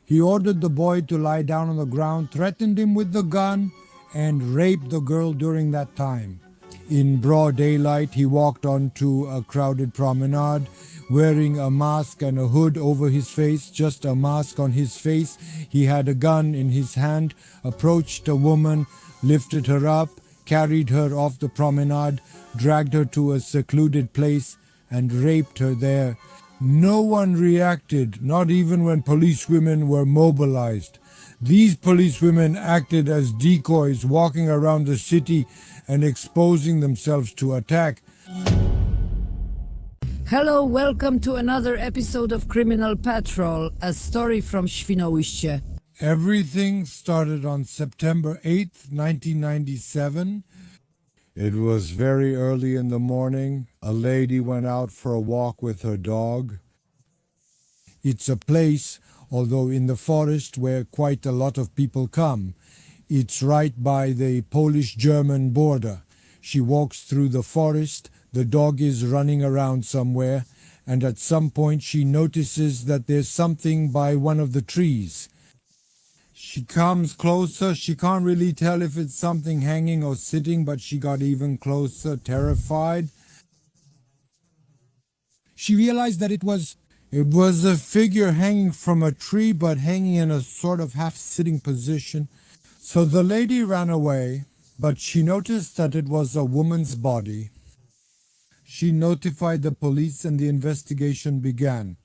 He ordered the boy to lie down on the ground, threatened him with the gun, and raped the girl during that time. In broad daylight, he walked onto a crowded promenade, wearing a mask and a hood over his face, just a mask on his face. He had a gun in his hand, approached a woman, lifted her up, carried her off the promenade, dragged her to a secluded place, and raped her there. No one reacted, not even when policewomen were mobilized. These policewomen acted as decoys, walking around the city and exposing themselves to attack. Hello, welcome to another episode of Criminal Patrol, a story from Świnoujście. Everything started on September 8th, 1997. It was very early in the morning. A lady went out for a walk with her dog. It's a place, although in the forest, where quite a lot of people come. It's right by the Polish-German border. She walks through the forest, the dog is running around somewhere, and at some point she notices that there's something by one of the trees. She comes closer. She can't really tell if it's something hanging or sitting, but she got even closer, terrified. She realized that it was a figure hanging from a tree, but hanging in a sort of half-sitting position. So the lady ran away, but she noticed that it was a woman's body. She notified the police and the investigation began.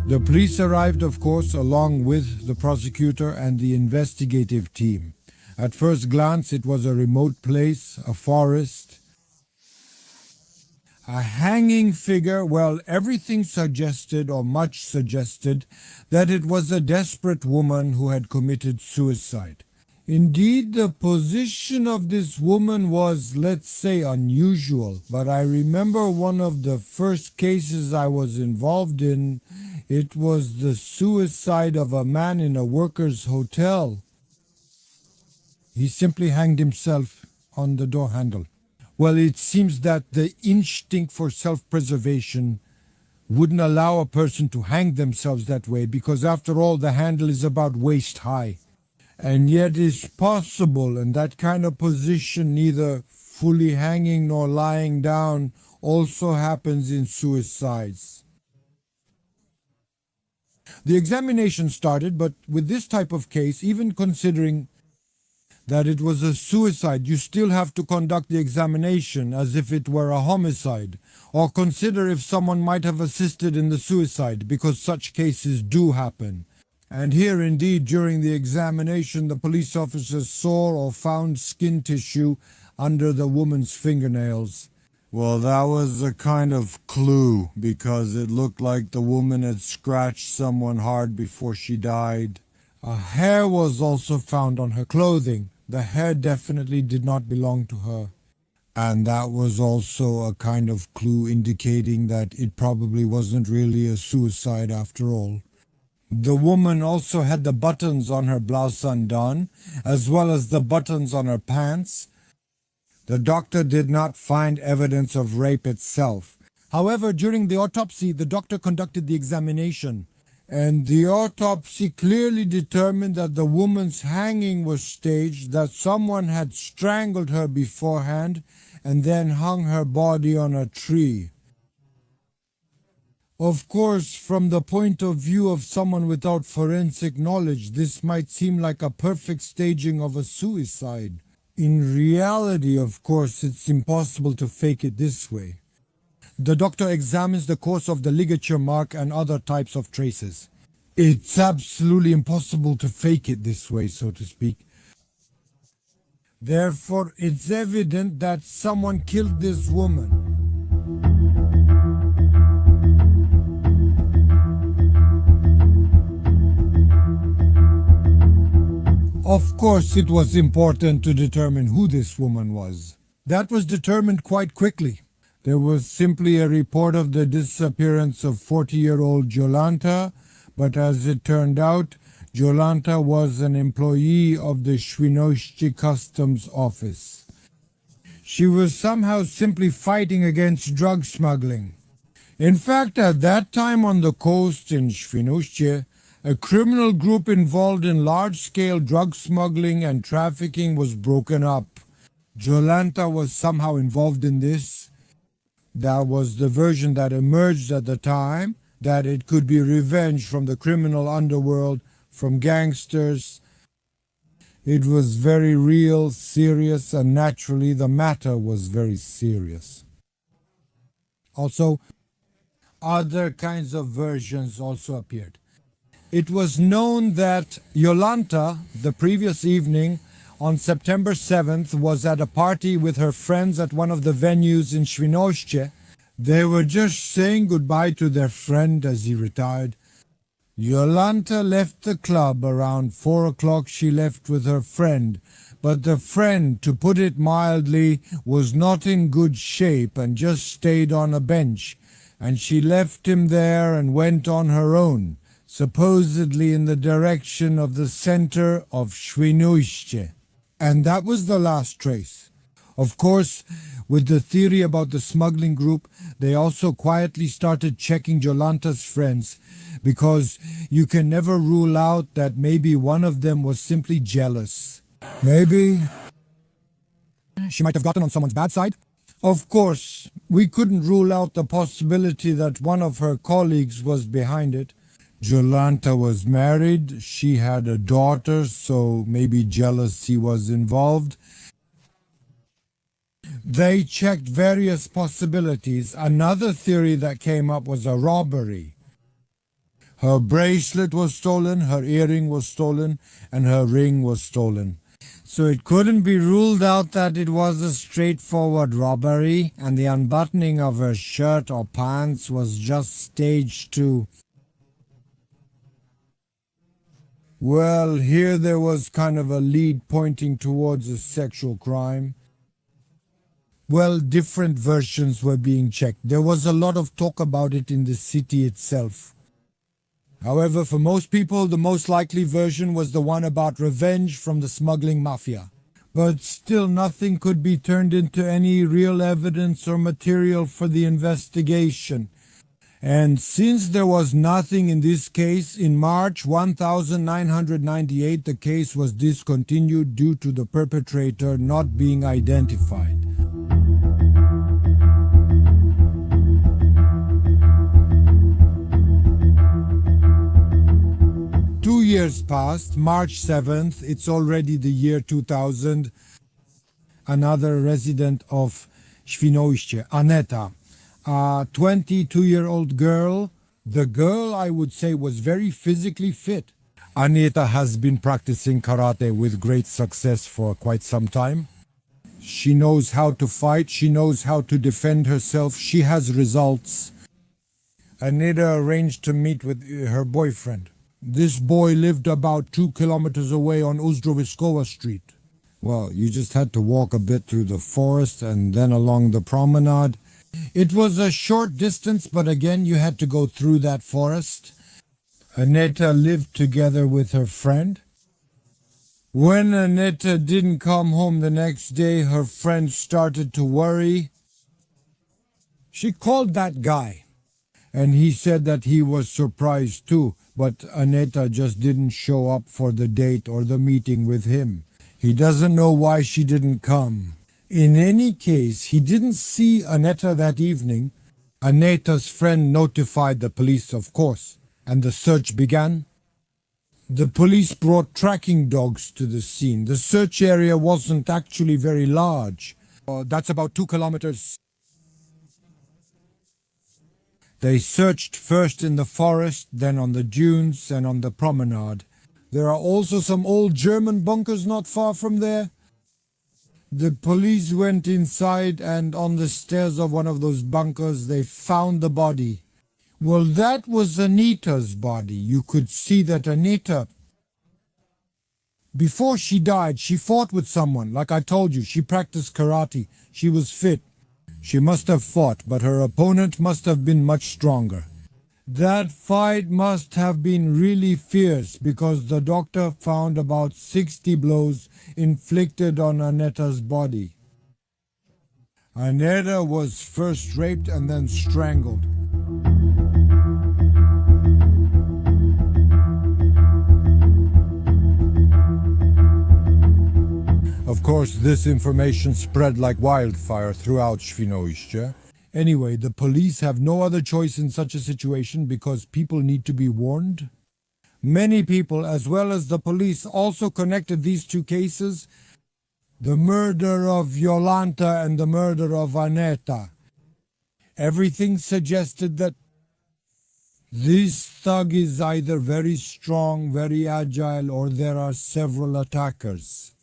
The police arrived, of course, along with the prosecutor and the investigative team. At first glance, it was a remote place, a forest. A hanging figure, well, everything suggested, or much suggested, that it was a desperate woman who had committed suicide. Indeed, the position of this woman was, let's say, unusual, but I remember one of the first cases I was involved in. It was the suicide of a man in a workers' hotel. He simply hanged himself on the door handle. Well, it seems that the instinct for self-preservation wouldn't allow a person to hang themselves that way, because after all, the handle is about waist high. And yet it's possible, and that kind of position, neither fully hanging nor lying down, also happens in suicides. The examination started, but with this type of case, even considering that it was a suicide, you still have to conduct the examination as if it were a homicide, or consider if someone might have assisted in the suicide, because such cases do happen. And here, indeed, during the examination, the police officers saw or found skin tissue under the woman's fingernails. Well, that was a kind of clue, because it looked like the woman had scratched someone hard before she died. A hair was also found on her clothing. The hair definitely did not belong to her. And that was also a kind of clue indicating that it probably wasn't really a suicide after all. The woman also had the buttons on her blouse undone, as well as the buttons on her pants. The doctor did not find evidence of rape itself. However, during the autopsy, the doctor conducted the examination, and the autopsy clearly determined that the woman's hanging was staged, that someone had strangled her beforehand and then hung her body on a tree. Of course, from the point of view of someone without forensic knowledge, this might seem like a perfect staging of a suicide. In reality, of course, it's impossible to fake it this way. The doctor examines the course of the ligature mark and other types of traces. It's absolutely impossible to fake it this way, so to speak. Therefore, it's evident that someone killed this woman. Of course, it was important to determine who this woman was. That was determined quite quickly. There was simply a report of the disappearance of 40-year-old Jolanta, but as it turned out, Jolanta was an employee of the Świnoujście Customs Office. She was somehow simply fighting against drug smuggling. In fact, at that time on the coast in Świnoujście, a criminal group involved in large-scale drug smuggling and trafficking was broken up. Jolanta was somehow involved in this. That was the version that emerged at the time, that it could be revenge from the criminal underworld, from gangsters. It was very real, serious, and naturally the matter was very serious. Also, other kinds of versions also appeared. It was known that Jolanta, the previous evening, on September 7th, was at a party with her friends at one of the venues in Świnoujście. They were just saying goodbye to their friend as he retired. Jolanta left the club around 4 o'clock. She left with her friend, but the friend, to put it mildly, was not in good shape and just stayed on a bench, and she left him there and went on her own, supposedly in the direction of the center of Świnoujście. And that was the last trace. Of course, with the theory about the smuggling group, they also quietly started checking Jolanta's friends, because you can never rule out that maybe one of them was simply jealous. Maybe she might have gotten on someone's bad side. Of course, we couldn't rule out the possibility that one of her colleagues was behind it. Jolanta was married, she had a daughter, so maybe jealousy was involved. They checked various possibilities. Another theory that came up was a robbery. Her bracelet was stolen, her earring was stolen, and her ring was stolen. So it couldn't be ruled out that it was a straightforward robbery, and the unbuttoning of her shirt or pants was just staged to... Well, here there was kind of a lead pointing towards a sexual crime. Well, different versions were being checked. There was a lot of talk about it in the city itself. However, for most people, the most likely version was the one about revenge from the smuggling mafia. But still, nothing could be turned into any real evidence or material for the investigation. And since there was nothing in this case, in March 1998 the case was discontinued due to the perpetrator not being identified. Years passed. March 7th, it's already the year 2000. Another resident of Świnoujście, Aneta, a 22-year-old girl. The girl, I would say, was very physically fit. Aneta has been practicing karate with great success for quite some time. She knows how to fight, she knows how to defend herself, she has results. Aneta arranged to meet with her boyfriend. This boy lived about 2 kilometers away on Uzdrowiskowa Street. Well, you just had to walk a bit through the forest and then along the promenade. It was a short distance, but again you had to go through that forest. Aneta lived together with her friend. When Aneta didn't come home the next day, her friend started to worry. She called that guy, and he said that he was surprised too, but Aneta just didn't show up for the date or the meeting with him. He doesn't know why she didn't come. In any case, he didn't see Aneta that evening. Aneta's friend notified the police, of course, and the search began. The police brought tracking dogs to the scene. The search area wasn't actually very large. That's about 2 kilometers. They searched first in the forest, then on the dunes and on the promenade. There are also some old German bunkers not far from there. The police went inside, and on the stairs of one of those bunkers they found the body. Well, that was Aneta's body. You could see that Aneta, before she died, she fought with someone. Like I told you, she practiced karate. She was fit. She must have fought, but her opponent must have been much stronger. That fight must have been really fierce, because the doctor found about 60 blows inflicted on Aneta's body. Aneta was first raped and then strangled. Of course, this information spread like wildfire throughout Świnoujście. Anyway, the police have no other choice in such a situation because people need to be warned. Many people, as well as the police, also connected these two cases, the murder of Jolanta and the murder of Aneta. Everything suggested that this thug is either very strong, very agile, or there are several attackers.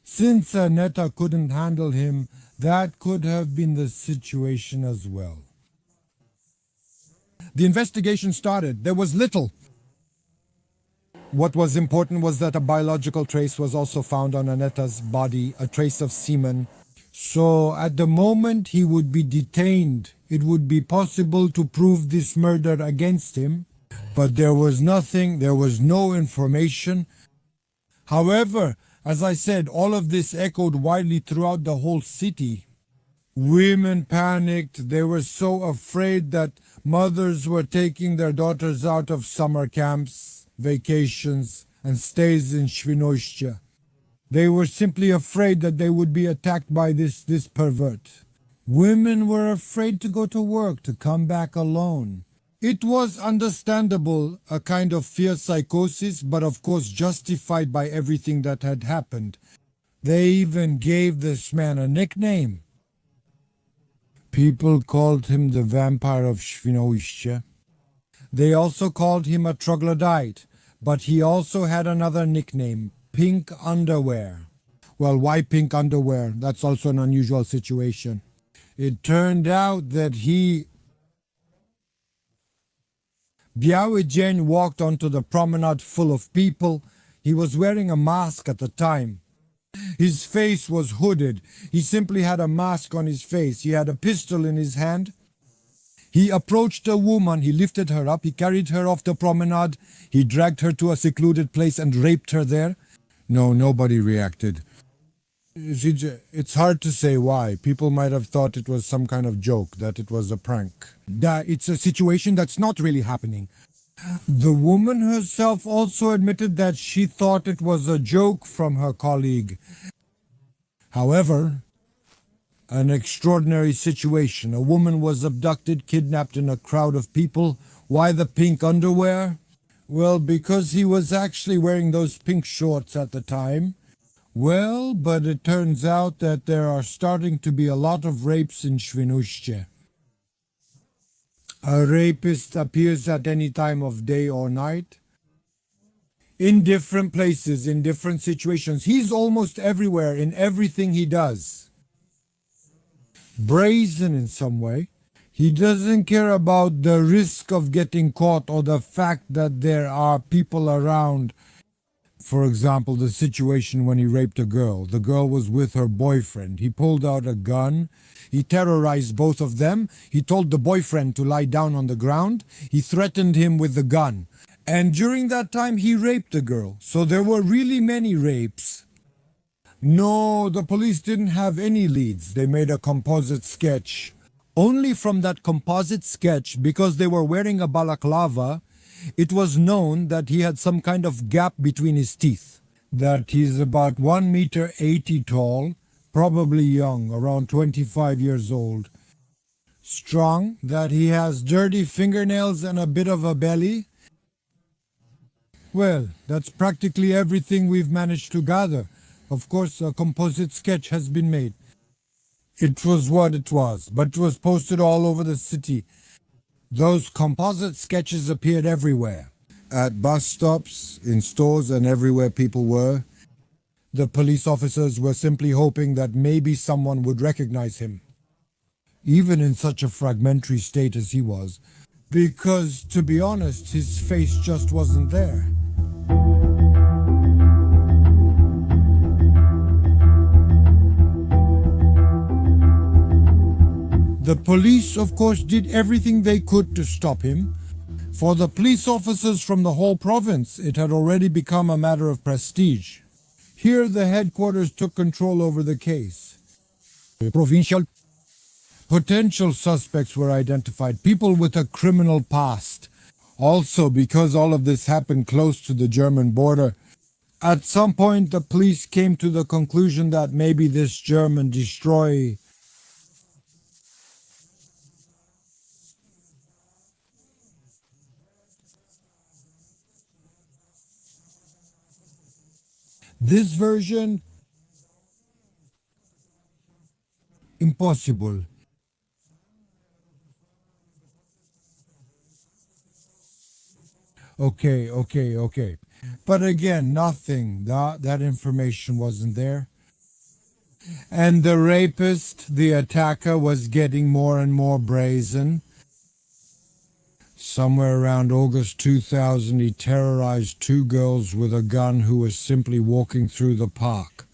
Since Aneta couldn't handle him, that could have been the situation as well. The investigation started. There was little. What was important was that a biological trace was also found on Aneta's body, a trace of semen. So at the moment he would be detained, it would be possible to prove this murder against him, but there was nothing, there was no information. However, as I said, all of this echoed widely throughout the whole city. Women panicked. They were so afraid that mothers were taking their daughters out of summer camps, vacations, and stays in Świnoujście. They were simply afraid that they would be attacked by this pervert. Women were afraid to go to work, to come back alone. It was understandable, a kind of fear psychosis, but of course justified by everything that had happened. They even gave this man a nickname. People called him the Vampire of Świnoujście. They also called him a troglodyte, but he also had another nickname, Pink Underwear. Well, why pink underwear? That's also an unusual situation. It turned out that Biały Dzień walked onto the promenade full of people. He was wearing a mask at the time. His face was hooded. He simply had a mask on his face. He had a pistol in his hand. He approached a woman. He lifted her up. He carried her off the promenade. He dragged her to a secluded place and raped her there. No, nobody reacted. It's hard to say why. People might have thought it was some kind of joke, that it was a prank. It's a situation that's not really happening. The woman herself also admitted that she thought it was a joke from her colleague. However, an extraordinary situation. A woman was abducted, kidnapped in a crowd of people. Why the pink underwear? Well, because he was actually wearing those pink shorts at the time. Well, but it turns out that there are starting to be a lot of rapes in Świnoujście. A rapist appears at any time of day or night, in different places, in different situations. He's almost everywhere in everything he does. Brazen in some way. He doesn't care about the risk of getting caught or the fact that there are people around. For example, the situation when he raped a girl. The girl was with her boyfriend. He pulled out a gun. He terrorized both of them. He told the boyfriend to lie down on the ground. He threatened him with the gun. And during that time, he raped the girl. So there were really many rapes. No, the police didn't have any leads. They made a composite sketch. Only from that composite sketch, because they were wearing a balaclava, it was known that he had some kind of gap between his teeth, that he's about 1 meter 80 tall, probably young, around 25 years old, strong, that he has dirty fingernails and a bit of a belly. Well, that's practically everything we've managed to gather. Of course, a composite sketch has been made. It was what it was, but it was posted all over the city. Those composite sketches appeared everywhere, at bus stops, in stores, and everywhere people were. The police officers were simply hoping that maybe someone would recognize him, even in such a fragmentary state as he was, because, to be honest, his face just wasn't there. The police, of course, did everything they could to stop him. For the police officers from the whole province, it had already become a matter of prestige. Here, the headquarters took control over the case. provincial. Potential suspects were identified, people with a criminal past. Also, because all of this happened close to the German border, at some point the police came to the conclusion that maybe this German destroyer this version impossible. Okay. But again, nothing. That information wasn't there. And the rapist, the attacker, was getting more and more brazen. Somewhere around August 2000, he terrorized two girls with a gun who were simply walking through the park.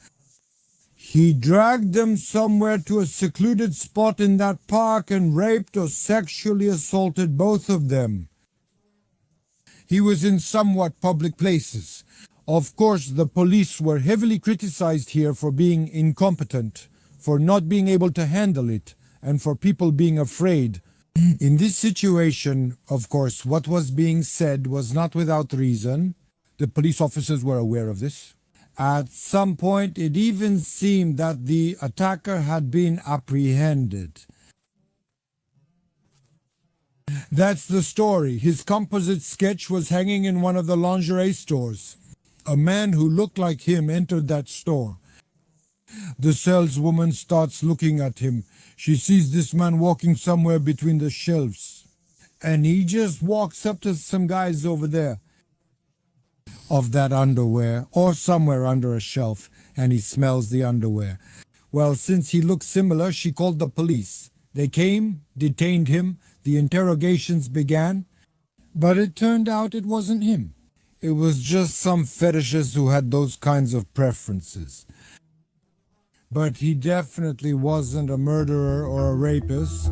He dragged them somewhere to a secluded spot in that park and raped or sexually assaulted both of them. He was in somewhat public places. Of course, the police were heavily criticized here for being incompetent, for not being able to handle it, and for people being afraid. In this situation, of course, what was being said was not without reason. The police officers were aware of this. At some point, it even seemed that the attacker had been apprehended. That's the story. His composite sketch was hanging in one of the lingerie stores. A man who looked like him entered that store. The saleswoman starts looking at him. She sees this man walking somewhere between the shelves. And he just walks up to some guys over there of that underwear or somewhere under a shelf, and he smells the underwear. Well, since he looked similar, she called the police. They came, detained him, the interrogations began, but it turned out it wasn't him. It was just some fetishists who had those kinds of preferences. But he definitely wasn't a murderer or a rapist.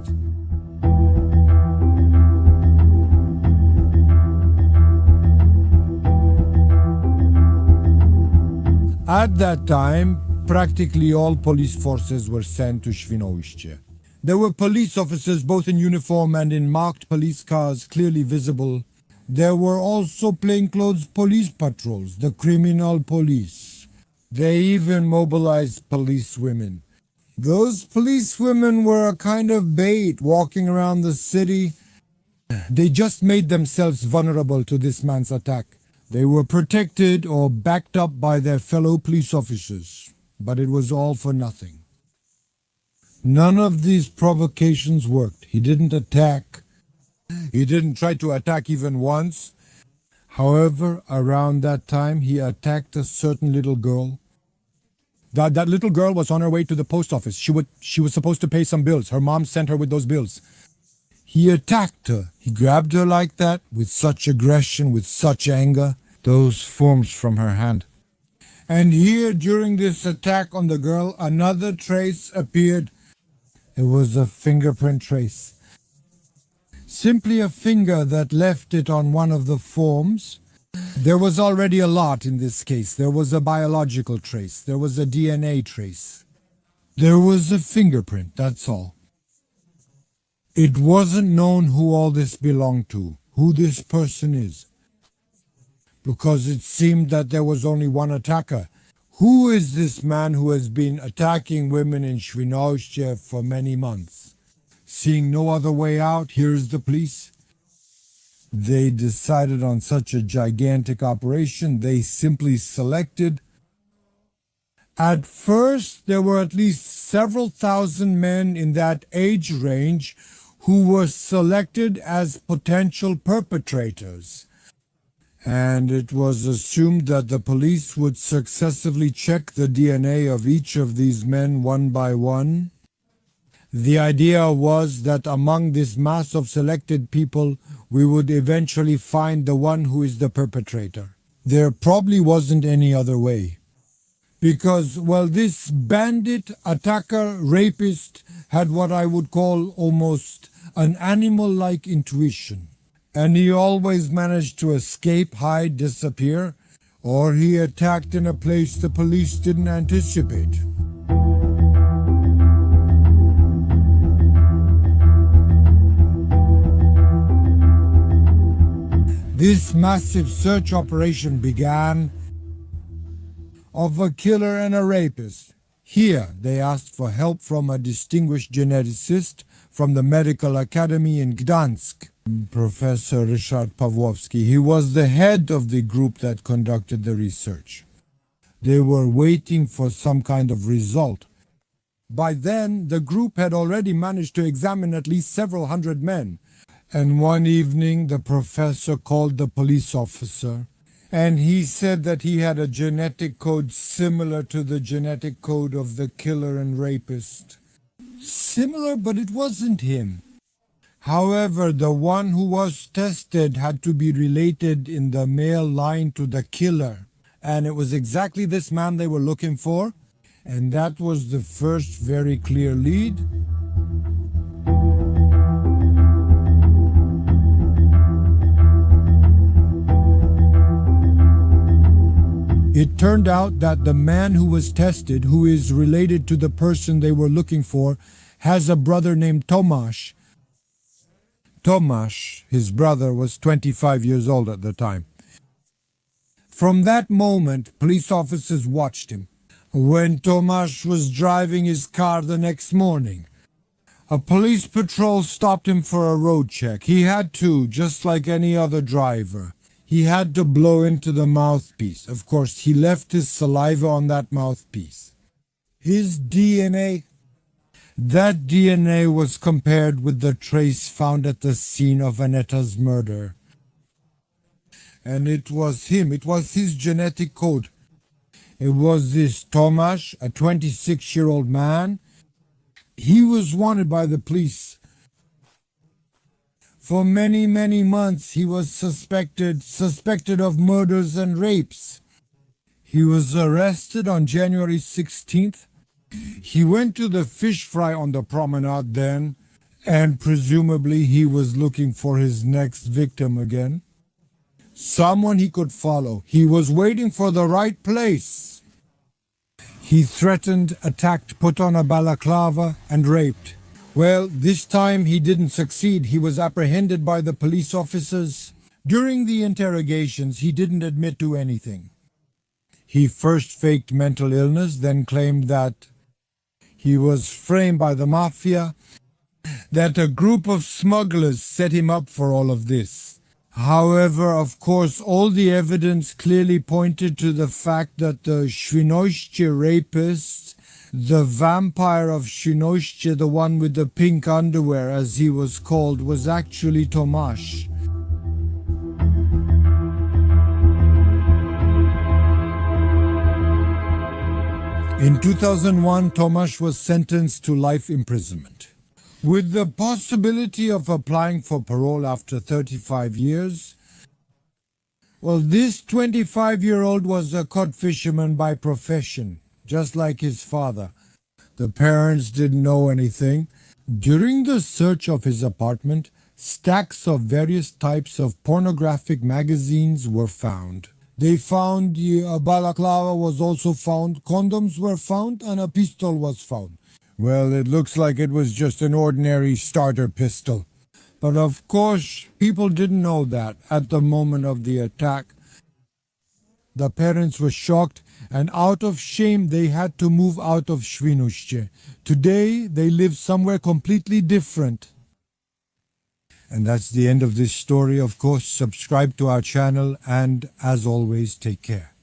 At that time, practically all police forces were sent to Świnoujście. There were police officers both in uniform and in marked police cars clearly visible. There were also plainclothes police patrols, the criminal police. They even mobilized policewomen. Those policewomen were a kind of bait walking around the city. They just made themselves vulnerable to this man's attack. They were protected or backed up by their fellow police officers, but it was all for nothing. None of these provocations worked. He didn't attack. He didn't try to attack even once. However, around that time, he attacked a certain little girl. That little girl was on her way to the post office. She was supposed to pay some bills. Her mom sent her with those bills. He attacked her. He grabbed her like that, with such aggression, with such anger. Those forms from her hand. And here, during this attack on the girl, another trace appeared. It was a fingerprint trace. Simply a finger that left it on one of the forms. There was already a lot in this case. There was a biological trace. There was a DNA trace. There was a fingerprint, that's all. It wasn't known who all this belonged to, who this person is, because it seemed that there was only one attacker. Who is this man who has been attacking women in Świnoujście for many months? Seeing no other way out, here's the police. They decided on such a gigantic operation. They simply selected. At first, there were at least several thousand men in that age range who were selected as potential perpetrators. And it was assumed that the police would successively check the DNA of each of these men one by one. The idea was that among this mass of selected people, we would eventually find the one who is the perpetrator. There probably wasn't any other way. Because, well, this bandit, attacker, rapist had what I would call almost an animal-like intuition. And he always managed to escape, hide, disappear, or he attacked in a place the police didn't anticipate. This massive search operation began of a killer and a rapist. Here, they asked for help from a distinguished geneticist from the Medical Academy in Gdansk, Professor Ryszard Pawłowski. He was the head of the group that conducted the research. They were waiting for some kind of result. By then, the group had already managed to examine at least several hundred men. And one evening, the professor called the police officer, and he said that he had a genetic code similar to the genetic code of the killer and rapist. Similar, but it wasn't him. However, the one who was tested had to be related in the male line to the killer. And it was exactly this man they were looking for. And that was the first very clear lead. It turned out that the man who was tested, who is related to the person they were looking for, has a brother named Tomasz. Tomasz, his brother, was 25 years old at the time. From that moment, police officers watched him. When Tomasz was driving his car the next morning, a police patrol stopped him for a road check. He had to, just like any other driver. He had to blow into the mouthpiece. Of course, he left his saliva on that mouthpiece. His DNA, that DNA was compared with the trace found at the scene of Aneta's murder. And it was him, it was his genetic code. It was this Tomasz, a 26-year-old man. He was wanted by the police. For many, many months, he was suspected of murders and rapes. He was arrested on January 16th. He went to the fish fry on the promenade then, and presumably he was looking for his next victim again. Someone he could follow. He was waiting for the right place. He threatened, attacked, put on a balaclava, and raped. Well, this time he didn't succeed. He was apprehended by the police officers. During the interrogations, he didn't admit to anything. He first faked mental illness, then claimed that he was framed by the mafia, that a group of smugglers set him up for all of this. However, of course, all the evidence clearly pointed to the fact that the Świnoujście rapist, the vampire of Świnoujście, the one with the pink underwear as he was called, was actually Tomasz. In 2001, Tomasz was sentenced to life imprisonment, with the possibility of applying for parole after 35 years. Well, this 25-year-old was a cod fisherman by profession, just like his father. The parents didn't know anything. During the search of his apartment, stacks of various types of pornographic magazines were found. They found a balaclava was also found, condoms were found, and a pistol was found. Well, it looks like it was just an ordinary starter pistol. But of course, people didn't know that at the moment of the attack. The parents were shocked, and out of shame they had to move out of Świnoujście. Today, they live somewhere completely different. And that's the end of this story. Of course, subscribe to our channel, and as always, take care.